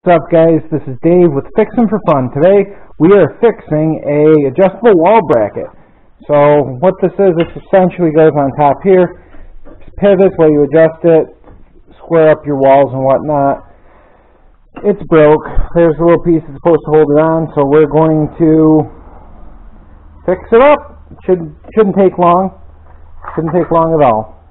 What's up, guys? This is Dave with Fixing for Fun. Today we are fixing a adjustable wall bracket. So what this is, it essentially goes on top here. It's pivots while you adjust it, square up your walls and whatnot. It's broke. There's a little piece that's supposed to hold it on, so we're going to fix it up. Shouldn't take long. Shouldn't take long at all.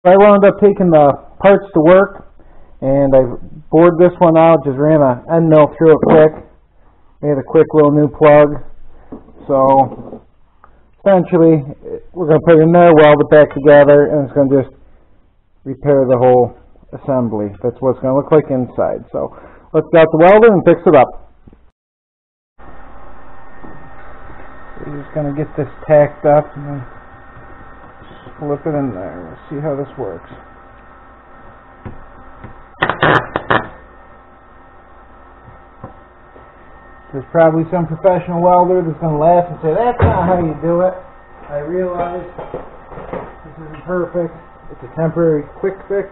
I wound up taking the parts to work, and I bored this one out, just ran an end mill through it quick, made a quick little new plug. So essentially we're going to put it in there, weld it back together, and it's going to just repair the whole assembly. That's what it's going to look like inside. So let's get out the welder and fix it up. We're just going to get this tacked up and then slip it in there. We'll see how this works. There's probably some professional welder that's going to laugh and say, that's not how you do it. I realize this isn't perfect. It's a temporary quick fix.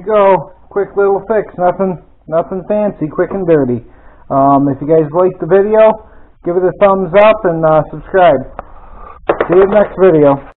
go. Quick little fix. Nothing fancy. Quick and dirty. If you guys liked the video, give it a thumbs up and subscribe. See you in the next video.